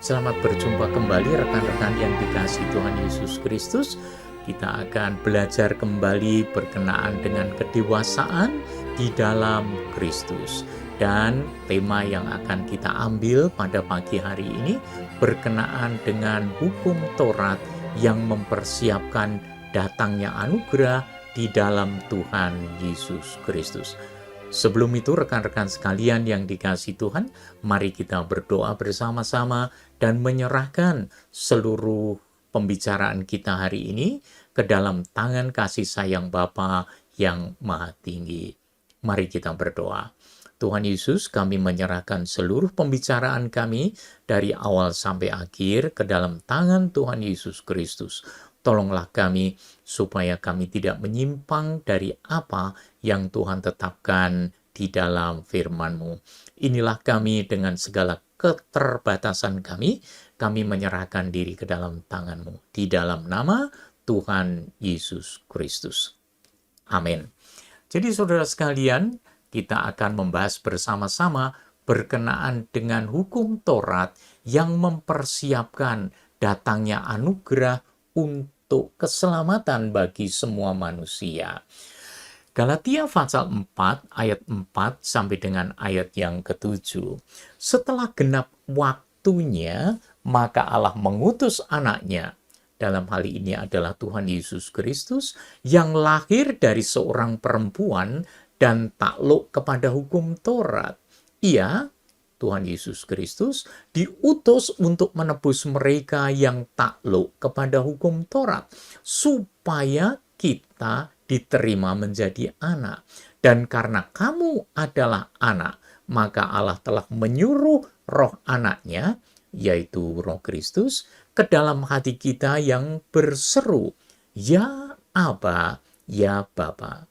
Selamat berjumpa kembali rekan-rekan yang dikasihi Tuhan Yesus Kristus. Kita akan belajar kembali berkenaan dengan kedewasaan di dalam Kristus. Dan tema yang akan kita ambil pada pagi hari ini berkenaan dengan hukum Taurat yang mempersiapkan datangnya anugerah di dalam Tuhan Yesus Kristus. Sebelum itu, rekan-rekan sekalian yang dikasihi Tuhan, mari kita berdoa bersama-sama dan menyerahkan seluruh pembicaraan kita hari ini ke dalam tangan kasih sayang Bapa yang Maha Tinggi. Mari kita berdoa. Tuhan Yesus, kami menyerahkan seluruh pembicaraan kami dari awal sampai akhir ke dalam tangan Tuhan Yesus Kristus. Tolonglah kami supaya kami tidak menyimpang dari apa yang Tuhan tetapkan di dalam firman-Mu. Inilah kami dengan segala keterbatasan kami menyerahkan diri ke dalam tangan-Mu. Di dalam nama Tuhan Yesus Kristus. Amin. Jadi saudara sekalian, kita akan membahas bersama-sama berkenaan dengan hukum Taurat yang mempersiapkan datangnya anugerah untuk keselamatan bagi semua manusia. Galatia pasal 4 ayat 4 sampai dengan ayat yang ke-7. Setelah genap waktunya, maka Allah mengutus anaknya. Dalam hal ini adalah Tuhan Yesus Kristus yang lahir dari seorang perempuan dan takluk kepada hukum Taurat. Ia, Tuhan Yesus Kristus, diutus untuk menebus mereka yang takluk kepada hukum Taurat, supaya kita diterima menjadi anak. Dan karena kamu adalah anak, maka Allah telah menyuruh roh anaknya, yaitu roh Kristus, ke dalam hati kita yang berseru, "Ya Aba, ya Bapa."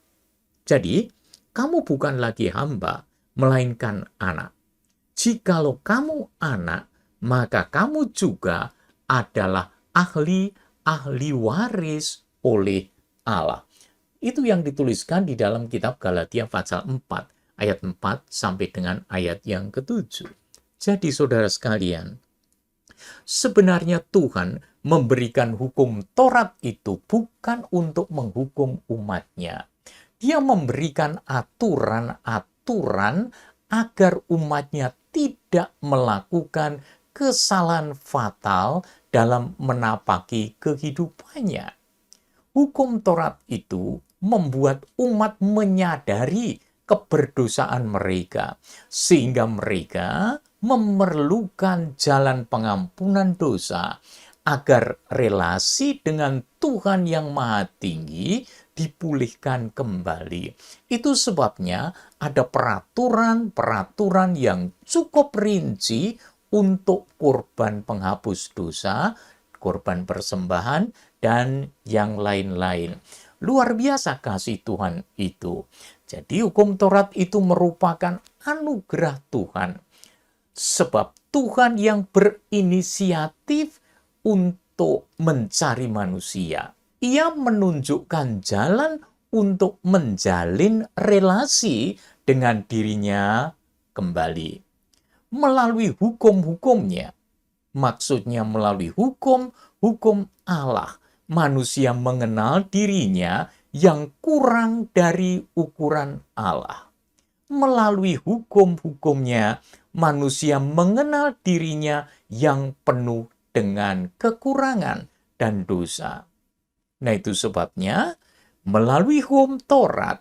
Jadi, kamu bukan lagi hamba, melainkan anak. Jikalau kamu anak, maka kamu juga adalah ahli waris oleh Allah. Itu yang dituliskan di dalam kitab Galatia pasal 4, ayat 4 sampai dengan ayat yang ke-7. Jadi saudara sekalian, sebenarnya Tuhan memberikan hukum Taurat itu bukan untuk menghukum umatnya. Dia memberikan aturan-aturan agar umatnya tidak melakukan kesalahan fatal dalam menapaki kehidupannya. Hukum Taurat itu membuat umat menyadari keberdosaan mereka, sehingga mereka memerlukan jalan pengampunan dosa agar relasi dengan Tuhan yang Maha Tinggi dipulihkan kembali. Itu sebabnya ada peraturan-peraturan yang cukup rinci untuk korban penghapus dosa, korban persembahan, dan yang lain-lain. Luar biasa kasih Tuhan itu. Jadi hukum Taurat itu merupakan anugerah Tuhan. Sebab Tuhan yang berinisiatif untuk mencari manusia. Ia menunjukkan jalan untuk menjalin relasi dengan dirinya kembali. Melalui hukum-hukumnya. Maksudnya melalui hukum Allah. Manusia mengenal dirinya yang kurang dari ukuran Allah. Melalui hukum-hukumnya, manusia mengenal dirinya yang penuh dengan kekurangan dan dosa. Nah, itu sebabnya melalui hukum Taurat,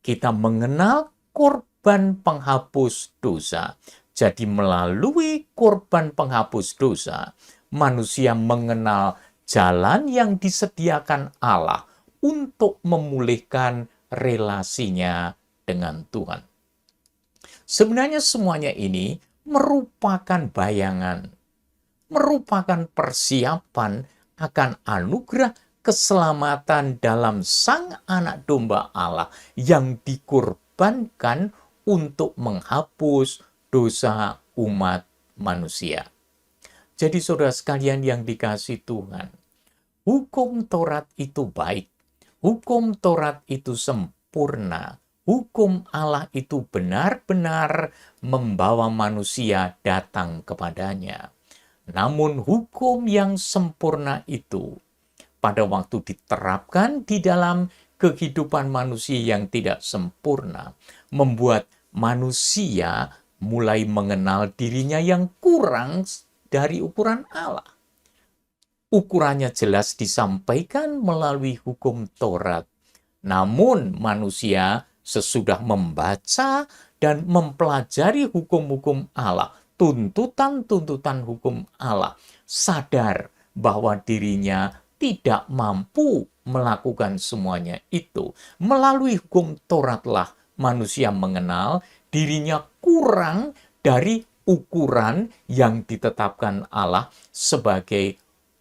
kita mengenal korban penghapus dosa. Jadi melalui korban penghapus dosa, manusia mengenal jalan yang disediakan Allah untuk memulihkan relasinya dengan Tuhan. Sebenarnya semuanya ini merupakan bayangan, merupakan persiapan akan anugerah keselamatan dalam Sang Anak Domba Allah yang dikorbankan untuk menghapus dosa umat manusia. Jadi saudara sekalian yang dikasihi Tuhan, hukum Taurat itu baik, hukum Taurat itu sempurna, hukum Allah itu benar-benar membawa manusia datang kepadanya. Namun hukum yang sempurna itu pada waktu diterapkan di dalam kehidupan manusia yang tidak sempurna, membuat manusia mulai mengenal dirinya yang kurang dari ukuran Allah. Ukurannya jelas disampaikan melalui hukum Taurat. Namun manusia sesudah membaca dan mempelajari hukum-hukum Allah, tuntutan-tuntutan hukum Allah, sadar bahwa dirinya tidak mampu melakukan semuanya itu. Melalui hukum Tauratlah manusia mengenal dirinya kurang dari ukuran yang ditetapkan Allah sebagai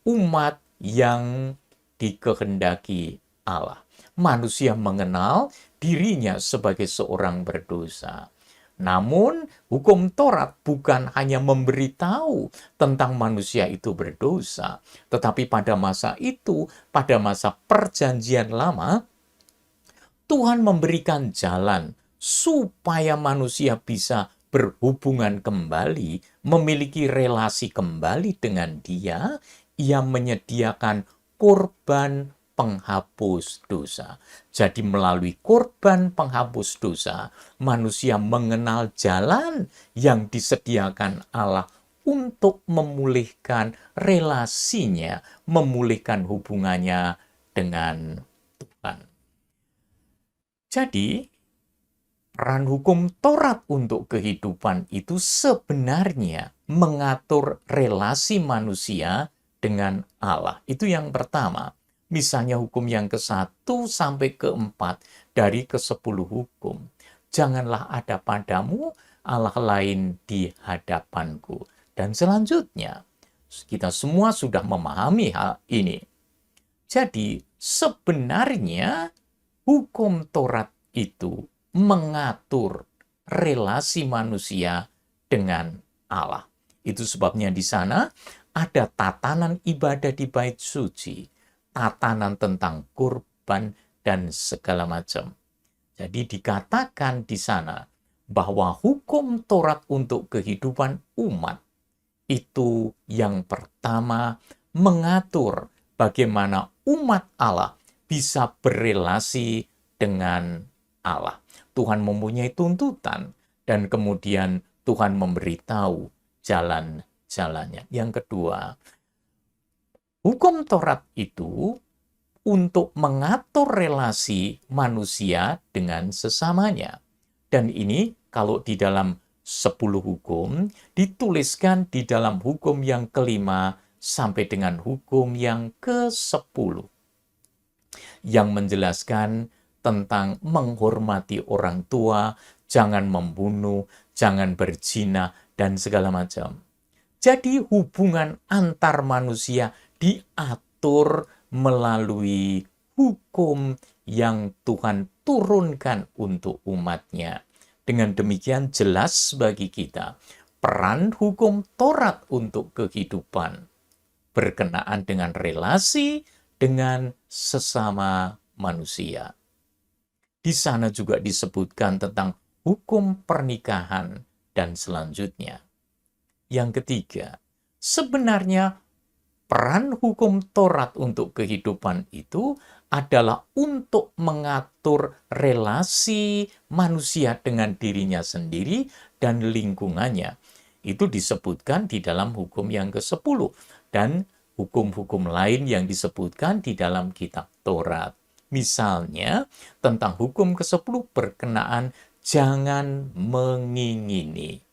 umat yang dikehendaki Allah. Manusia mengenal dirinya sebagai seorang berdosa. Namun, hukum Taurat bukan hanya memberitahu tentang manusia itu berdosa, tetapi pada masa itu, pada masa Perjanjian Lama, Tuhan memberikan jalan supaya manusia bisa berhubungan kembali, memiliki relasi kembali dengan Dia. Ia menyediakan korban penghapus dosa. Jadi melalui korban penghapus dosa, manusia mengenal jalan yang disediakan Allah untuk memulihkan relasinya, memulihkan hubungannya dengan Tuhan. Jadi, peran hukum Taurat untuk kehidupan itu sebenarnya mengatur relasi manusia dengan Allah. Itu yang pertama. Misalnya hukum yang ke-1 sampai ke-4 dari ke-10 hukum. Janganlah ada padamu Allah lain di hadapanku. Dan selanjutnya, kita semua sudah memahami hal ini. Jadi, sebenarnya hukum Taurat itu mengatur relasi manusia dengan Allah. Itu sebabnya di sana ada tatanan ibadah di bait suci, tatanan tentang kurban dan segala macam. Jadi dikatakan di sana bahwa hukum Taurat untuk kehidupan umat itu yang pertama mengatur bagaimana umat Allah bisa berelasi dengan Allah. Tuhan mempunyai tuntutan dan kemudian Tuhan memberitahu jalan-jalannya. Yang kedua, hukum Taurat itu untuk mengatur relasi manusia dengan sesamanya. Dan ini kalau di dalam 10 hukum, dituliskan di dalam hukum yang ke-5 sampai dengan hukum yang ke-10. Yang menjelaskan tentang menghormati orang tua, jangan membunuh, jangan berzina, dan segala macam. Jadi hubungan antar manusia diatur melalui hukum yang Tuhan turunkan untuk umatnya. Dengan demikian jelas bagi kita peran hukum Taurat untuk kehidupan berkenaan dengan relasi dengan sesama manusia. Di sana juga disebutkan tentang hukum pernikahan dan selanjutnya. Yang ketiga, sebenarnya peran hukum Taurat untuk kehidupan itu adalah untuk mengatur relasi manusia dengan dirinya sendiri dan lingkungannya. Itu disebutkan di dalam hukum yang ke-10 dan hukum-hukum lain yang disebutkan di dalam kitab Taurat. Misalnya, tentang hukum ke-10 berkenaan jangan mengingini.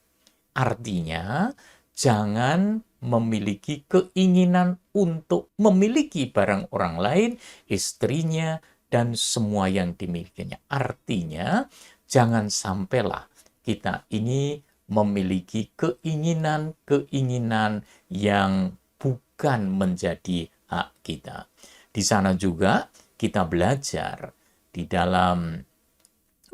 Artinya, jangan memiliki keinginan untuk memiliki barang orang lain, istrinya, dan semua yang dimilikinya. Artinya, jangan sampailah kita ini memiliki keinginan-keinginan yang bukan menjadi hak kita. Di sana juga kita belajar di dalam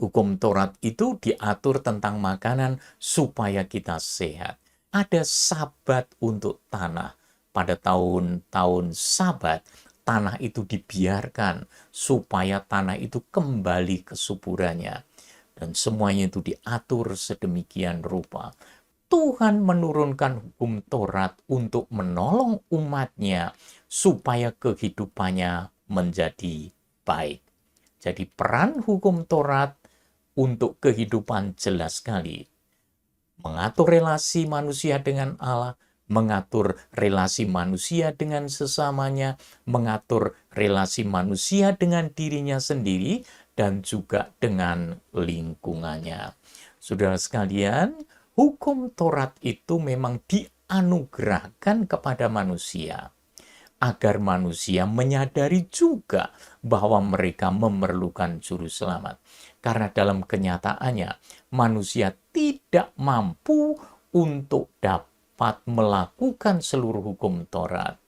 hukum Taurat itu diatur tentang makanan supaya kita sehat. Ada Sabat untuk tanah. Pada tahun-tahun Sabat, tanah itu dibiarkan supaya tanah itu kembali ke suburannya. Dan semuanya itu diatur sedemikian rupa. Tuhan menurunkan hukum Taurat untuk menolong umatnya supaya kehidupannya menjadi baik. Jadi peran hukum Taurat untuk kehidupan jelas sekali. Mengatur relasi manusia dengan Allah, mengatur relasi manusia dengan sesamanya, mengatur relasi manusia dengan dirinya sendiri, dan juga dengan lingkungannya. Saudara sekalian, hukum Taurat itu memang dianugerahkan kepada manusia, agar manusia menyadari juga bahwa mereka memerlukan juru selamat. Karena dalam kenyataannya, manusia tidak mampu untuk dapat melakukan seluruh hukum Taurat.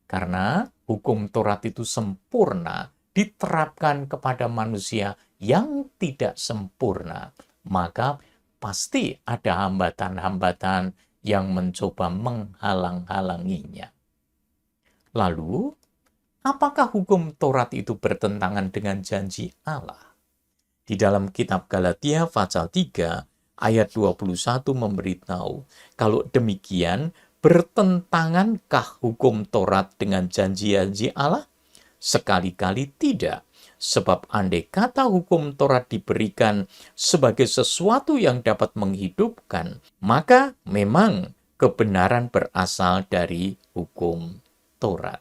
Karena hukum Taurat itu sempurna, diterapkan kepada manusia yang tidak sempurna, maka pasti ada hambatan-hambatan yang mencoba menghalang-halanginya. Lalu, apakah hukum Taurat itu bertentangan dengan janji Allah? Di dalam kitab Galatia pasal 3 ayat 21 memberitahu, kalau demikian bertentangankah hukum Taurat dengan janji-janji Allah? Sekali-kali tidak. Sebab andai kata hukum Taurat diberikan sebagai sesuatu yang dapat menghidupkan, maka memang kebenaran berasal dari hukum Taurat.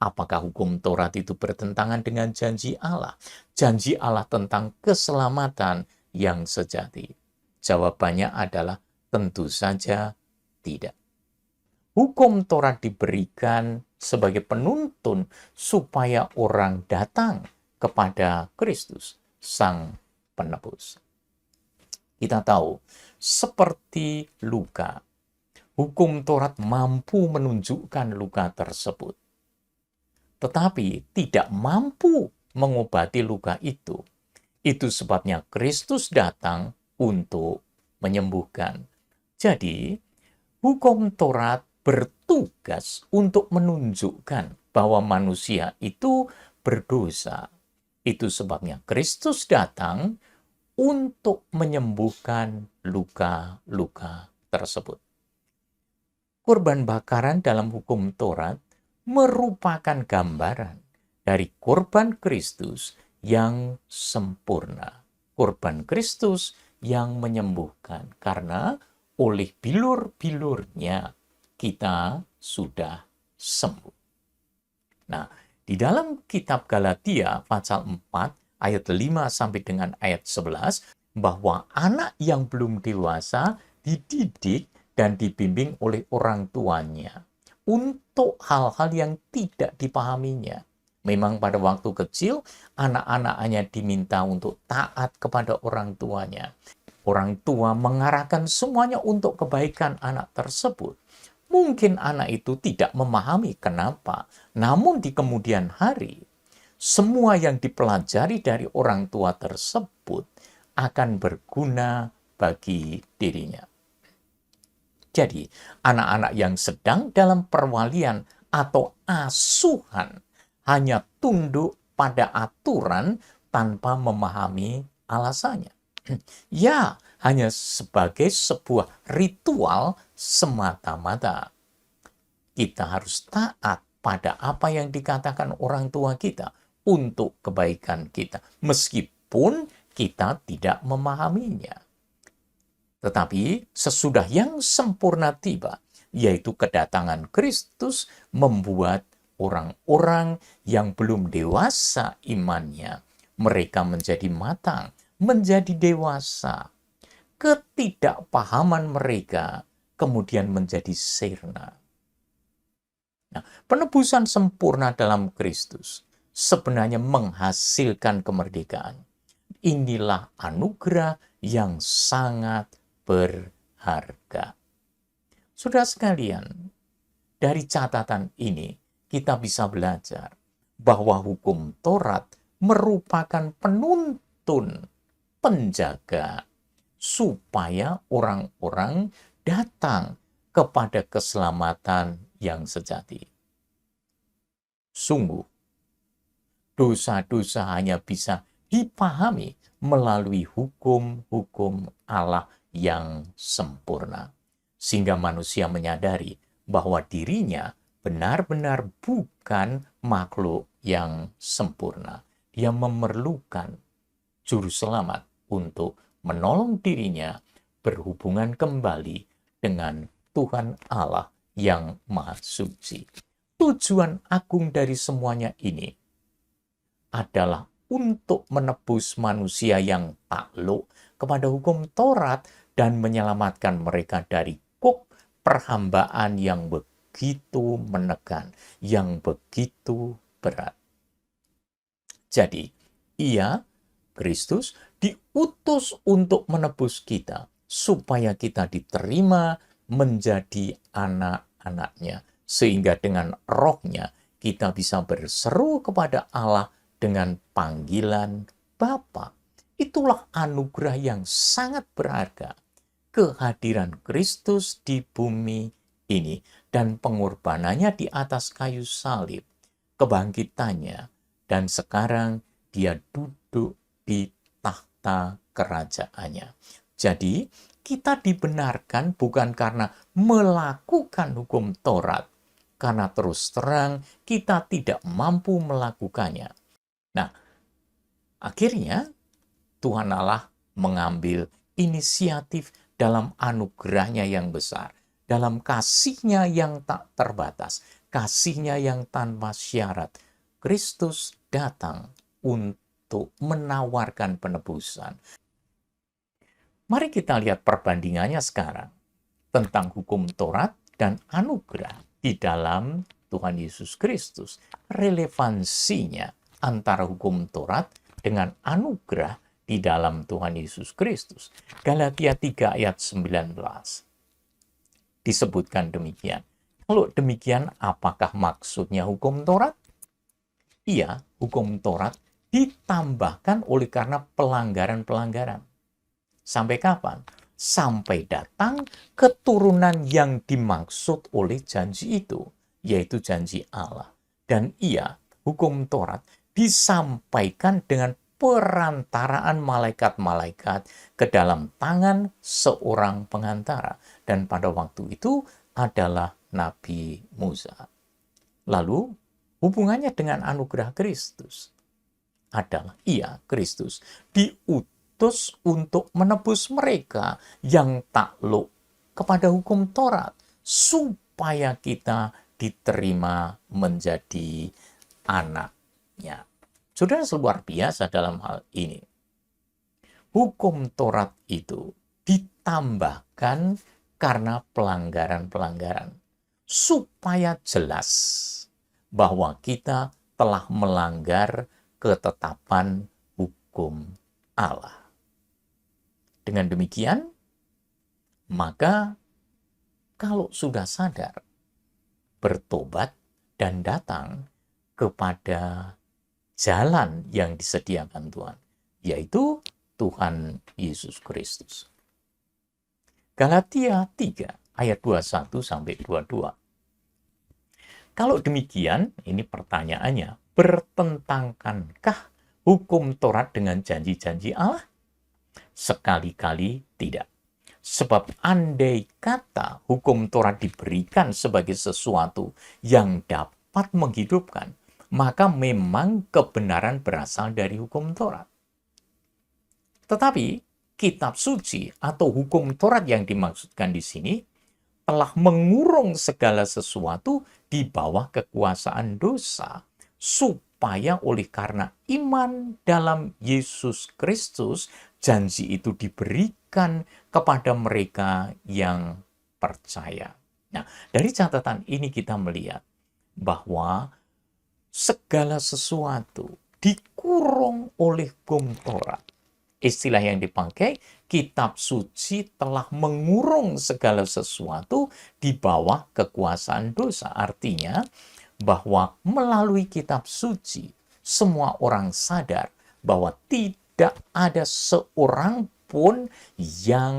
Apakah hukum Taurat itu bertentangan dengan janji Allah? Janji Allah tentang keselamatan yang sejati. Jawabannya adalah tentu saja tidak. Hukum Taurat diberikan sebagai penuntun supaya orang datang kepada Kristus, Sang Penebus. Kita tahu, seperti luka, hukum Taurat mampu menunjukkan luka tersebut, tetapi tidak mampu mengobati luka itu. Itu sebabnya Kristus datang untuk menyembuhkan. Jadi, hukum Taurat bertugas untuk menunjukkan bahwa manusia itu berdosa. Itu sebabnya Kristus datang untuk menyembuhkan luka-luka tersebut. Kurban bakaran dalam hukum Taurat merupakan gambaran dari korban Kristus yang sempurna. Korban Kristus yang menyembuhkan, karena oleh bilur-bilurnya kita sudah sembuh. Nah, di dalam kitab Galatia pasal 4 ayat 5 sampai dengan ayat 11, bahwa anak yang belum dewasa dididik dan dibimbing oleh orang tuanya untuk hal-hal yang tidak dipahaminya. Memang pada waktu kecil, anak-anaknya diminta untuk taat kepada orang tuanya. Orang tua mengarahkan semuanya untuk kebaikan anak tersebut. Mungkin anak itu tidak memahami kenapa. Namun di kemudian hari, semua yang dipelajari dari orang tua tersebut akan berguna bagi dirinya. Jadi, anak-anak yang sedang dalam perwalian atau asuhan hanya tunduk pada aturan tanpa memahami alasannya. Ya, hanya sebagai sebuah ritual semata-mata. Kita harus taat pada apa yang dikatakan orang tua kita untuk kebaikan kita, meskipun kita tidak memahaminya. Tetapi sesudah yang sempurna tiba, yaitu kedatangan Kristus, membuat orang-orang yang belum dewasa imannya, mereka menjadi matang, menjadi dewasa. Ketidakpahaman mereka kemudian menjadi sirna. Nah, penebusan sempurna dalam Kristus sebenarnya menghasilkan kemerdekaan. Inilah anugerah yang sangat berharga. Saudara sekalian, dari catatan ini kita bisa belajar bahwa hukum Taurat merupakan penuntun, penjaga, supaya orang-orang datang kepada keselamatan yang sejati. Sungguh, dosa-dosa hanya bisa dipahami melalui hukum-hukum Allah yang sempurna. Sehingga manusia menyadari bahwa dirinya benar-benar bukan makhluk yang sempurna. Dia memerlukan juru selamat untuk menolong dirinya berhubungan kembali dengan Tuhan Allah yang Maha Suci. Tujuan agung dari semuanya ini adalah untuk menebus manusia yang takluk kepada hukum Taurat dan menyelamatkan mereka dari kuk perhambaan yang begitu menekan, yang begitu berat. Jadi, Kristus, diutus untuk menebus kita, supaya kita diterima menjadi anak-anaknya, sehingga dengan rohnya kita bisa berseru kepada Allah dengan panggilan Bapa. Itulah anugerah yang sangat berharga, kehadiran Kristus di bumi ini dan pengorbanannya di atas kayu salib, kebangkitannya, dan sekarang dia duduk di tahta kerajaannya. Jadi, kita dibenarkan bukan karena melakukan hukum Taurat, karena terus terang kita tidak mampu melakukannya. Nah, akhirnya Tuhan Allah mengambil inisiatif dalam anugerahnya yang besar, dalam kasih-Nya yang tak terbatas, kasih-Nya yang tanpa syarat. Kristus datang untuk menawarkan penebusan. Mari kita lihat perbandingannya sekarang tentang hukum Taurat dan anugerah di dalam Tuhan Yesus Kristus. Relevansinya antara hukum Taurat dengan anugerah di dalam Tuhan Yesus Kristus. Galatia 3 ayat 19 disebutkan demikian. Kalau demikian, apakah maksudnya hukum Taurat? Iya, hukum Taurat ditambahkan oleh karena pelanggaran-pelanggaran. Sampai kapan? Sampai datang keturunan yang dimaksud oleh janji itu, yaitu janji Allah. Dan hukum Taurat disampaikan dengan perantaraan malaikat-malaikat ke dalam tangan seorang pengantara. Dan pada waktu itu adalah Nabi Musa. Lalu, hubungannya dengan anugerah Kristus adalah Kristus diutus untuk menebus mereka yang takluk kepada hukum Taurat, supaya kita diterima menjadi anak-Nya. Saudara, luar biasa dalam hal ini. Hukum Taurat itu ditambahkan karena pelanggaran-pelanggaran, supaya jelas bahwa kita telah melanggar ketetapan hukum Allah. Dengan demikian, maka kalau sudah sadar, bertobat dan datang kepada jalan yang disediakan Tuhan, yaitu Tuhan Yesus Kristus. Galatia 3 ayat 21-22. Kalau demikian, ini pertanyaannya, bertentangkankah hukum Taurat dengan janji-janji Allah? Sekali-kali tidak. Sebab andai kata hukum Taurat diberikan sebagai sesuatu yang dapat menghidupkan, maka memang kebenaran berasal dari hukum Taurat. Tetapi kitab suci atau hukum Taurat yang dimaksudkan di sini telah mengurung segala sesuatu di bawah kekuasaan dosa, supaya oleh karena iman dalam Yesus Kristus, janji itu diberikan kepada mereka yang percaya. Nah, dari catatan ini kita melihat bahwa segala sesuatu dikurung oleh hukum Taurat. Istilah yang dipakai, kitab suci telah mengurung segala sesuatu di bawah kekuasaan dosa. Artinya bahwa melalui kitab suci, semua orang sadar bahwa tidak ada seorang pun yang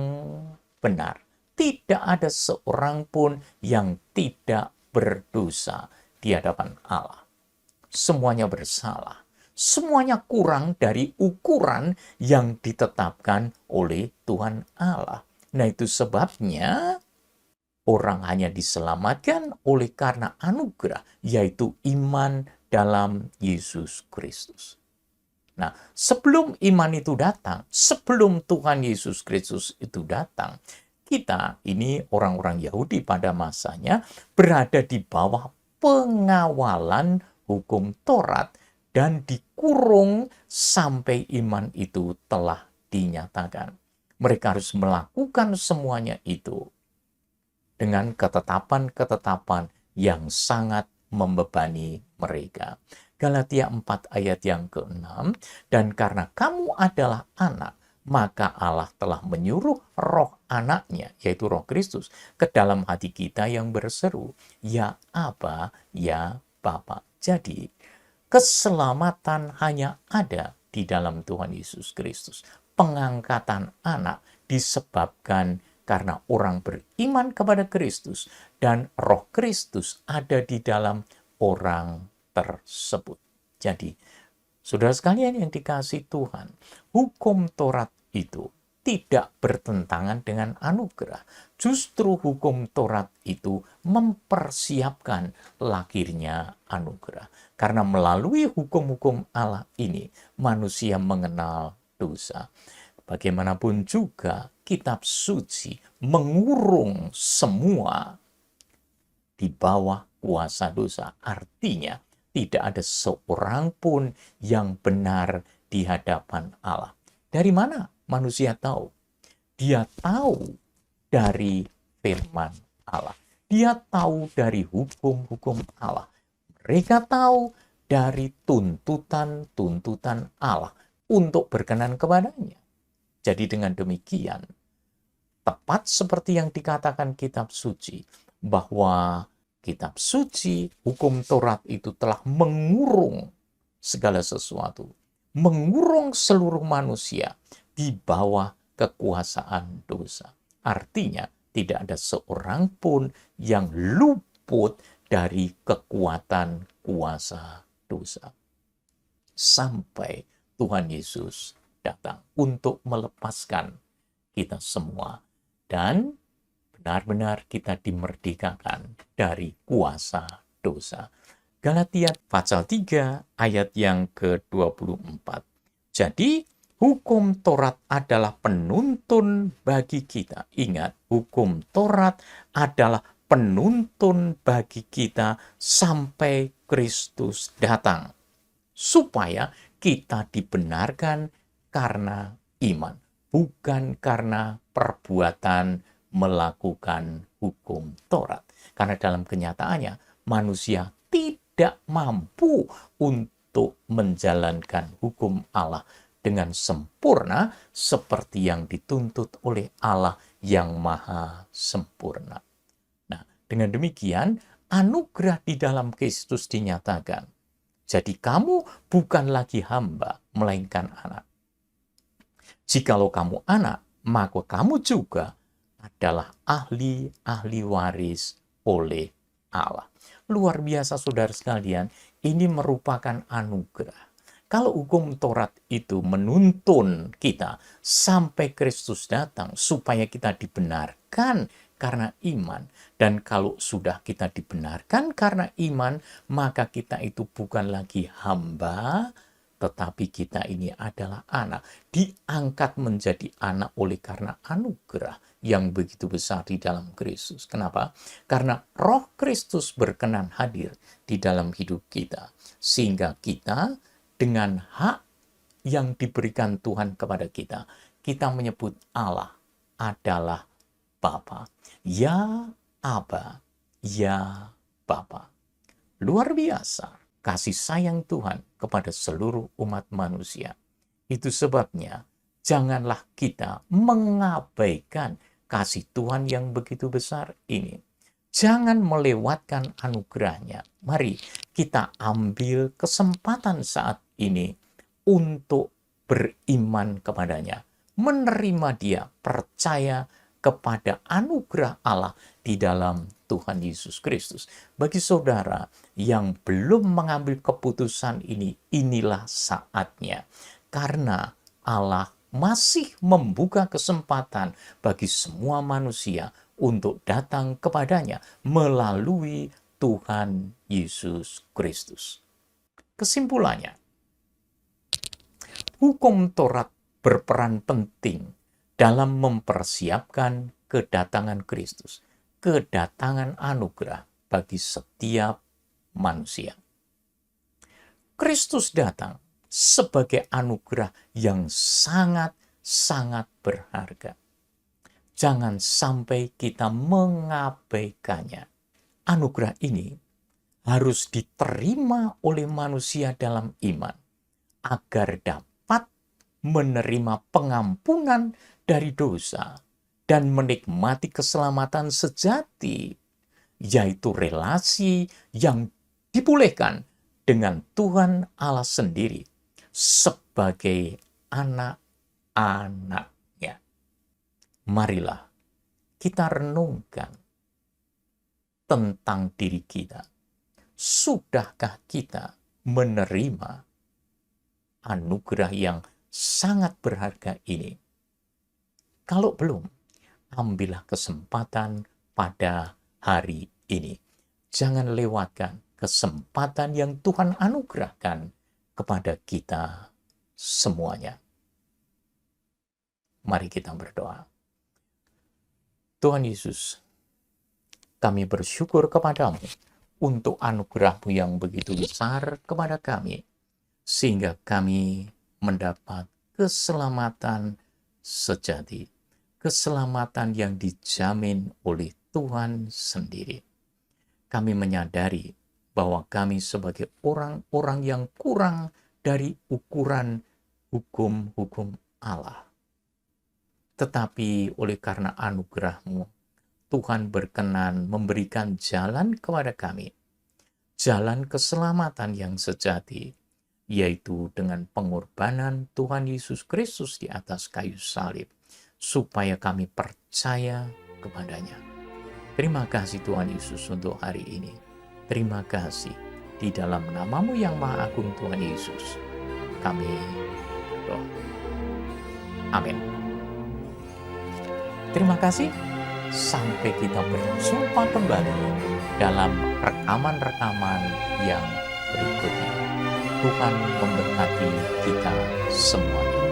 benar. Tidak ada seorang pun yang tidak berdosa di hadapan Allah. Semuanya bersalah. Semuanya kurang dari ukuran yang ditetapkan oleh Tuhan Allah. Nah, itu sebabnya orang hanya diselamatkan oleh karena anugerah, yaitu iman dalam Yesus Kristus. Nah, sebelum iman itu datang, sebelum Tuhan Yesus Kristus itu datang, kita ini orang-orang Yahudi pada masanya berada di bawah pengawalan hukum Taurat dan dikurung sampai iman itu telah dinyatakan. Mereka harus melakukan semuanya itu dengan ketetapan-ketetapan yang sangat membebani mereka. Galatia 4 ayat yang ke-6, dan karena kamu adalah anak, maka Allah telah menyuruh roh anaknya, yaitu roh Kristus, ke dalam hati kita yang berseru, ya Aba, ya Bapa. Jadi, keselamatan hanya ada di dalam Tuhan Yesus Kristus. Pengangkatan anak disebabkan karena orang beriman kepada Kristus dan roh Kristus ada di dalam orang tersebut. Jadi, saudara sekalian yang dikasihi Tuhan, hukum Taurat itu tidak bertentangan dengan anugerah. Justru hukum Taurat itu mempersiapkan lahirnya anugerah. Karena melalui hukum-hukum Allah ini, manusia mengenal dosa. Bagaimanapun juga, kitab suci mengurung semua di bawah kuasa dosa. Artinya, tidak ada seorang pun yang benar di hadapan Allah. Dari mana manusia tahu? Dia tahu dari firman Allah. Dia tahu dari hukum-hukum Allah. Mereka tahu dari tuntutan-tuntutan Allah untuk berkenan kepadanya. Jadi dengan demikian, tepat seperti yang dikatakan kitab suci, bahwa kitab suci, hukum Taurat itu telah mengurung segala sesuatu, mengurung seluruh manusia di bawah kekuasaan dosa. Artinya, tidak ada seorang pun yang luput dari kekuatan kuasa dosa. Sampai Tuhan Yesus datang untuk melepaskan kita semua dan benar-benar kita dimerdekakan dari kuasa dosa. Galatia pasal 3 ayat yang ke-24. Jadi hukum Taurat adalah penuntun bagi kita. Ingat, hukum Taurat adalah penuntun bagi kita sampai Kristus datang, supaya kita dibenarkan karena iman, bukan karena perbuatan melakukan hukum Taurat. Karena dalam kenyataannya, manusia tidak mampu untuk menjalankan hukum Allah dengan sempurna seperti yang dituntut oleh Allah yang maha sempurna. Nah, dengan demikian, anugerah di dalam Kristus dinyatakan. Jadi kamu bukan lagi hamba, melainkan anak. Jikalau kamu anak, maka kamu juga adalah ahli waris oleh Allah. Luar biasa saudara sekalian, ini merupakan anugerah. Kalau hukum Taurat itu menuntun kita sampai Kristus datang supaya kita dibenarkan karena iman. Dan kalau sudah kita dibenarkan karena iman, maka kita itu bukan lagi hamba, tetapi kita ini adalah anak, diangkat menjadi anak oleh karena anugerah yang begitu besar di dalam Kristus. Kenapa? Karena Roh Kristus berkenan hadir di dalam hidup kita, sehingga kita dengan hak yang diberikan Tuhan kepada kita, kita menyebut Allah adalah Bapa. Ya Aba, ya Bapa. Luar biasa kasih sayang Tuhan kepada seluruh umat manusia. Itu sebabnya janganlah kita mengabaikan kasih Tuhan yang begitu besar ini. Jangan melewatkan anugerahnya. Mari kita ambil kesempatan saat ini untuk beriman kepadanya, menerima dia, percaya kepada anugerah Allah di dalam Tuhan Yesus Kristus. Bagi saudara yang belum mengambil keputusan ini, inilah saatnya. Karena Allah masih membuka kesempatan bagi semua manusia untuk datang kepadanya melalui Tuhan Yesus Kristus. Kesimpulannya, hukum Taurat berperan penting dalam mempersiapkan kedatangan Kristus, kedatangan anugerah bagi setiap manusia. Kristus datang sebagai anugerah yang sangat-sangat berharga. Jangan sampai kita mengabaikannya. Anugerah ini harus diterima oleh manusia dalam iman agar dapat menerima pengampunan dari dosa dan menikmati keselamatan sejati, yaitu relasi yang dipulihkan dengan Tuhan Allah sendiri sebagai anak-anaknya. Marilah kita renungkan tentang diri kita. Sudahkah kita menerima anugerah yang sangat berharga ini? Kalau belum, ambillah kesempatan pada hari ini. Jangan lewatkan kesempatan yang Tuhan anugerahkan kepada kita semuanya. Mari kita berdoa. Tuhan Yesus, kami bersyukur kepadamu untuk anugerah-Mu yang begitu besar kepada kami, sehingga kami mendapat keselamatan sejati, keselamatan yang dijamin oleh Tuhan sendiri. Kami menyadari bahwa kami sebagai orang-orang yang kurang dari ukuran hukum-hukum Allah. Tetapi oleh karena anugerah-Mu, Tuhan berkenan memberikan jalan kepada kami, jalan keselamatan yang sejati, yaitu dengan pengorbanan Tuhan Yesus Kristus di atas kayu salib, supaya kami percaya kepadanya. Terima kasih Tuhan Yesus untuk hari ini. Terima kasih di dalam nama-Mu yang Maha Agung Tuhan Yesus. Kami berdoa. Amin. Terima kasih. Sampai kita berjumpa kembali dalam rekaman-rekaman yang berikutnya. Tuhan memberkati kita semuanya.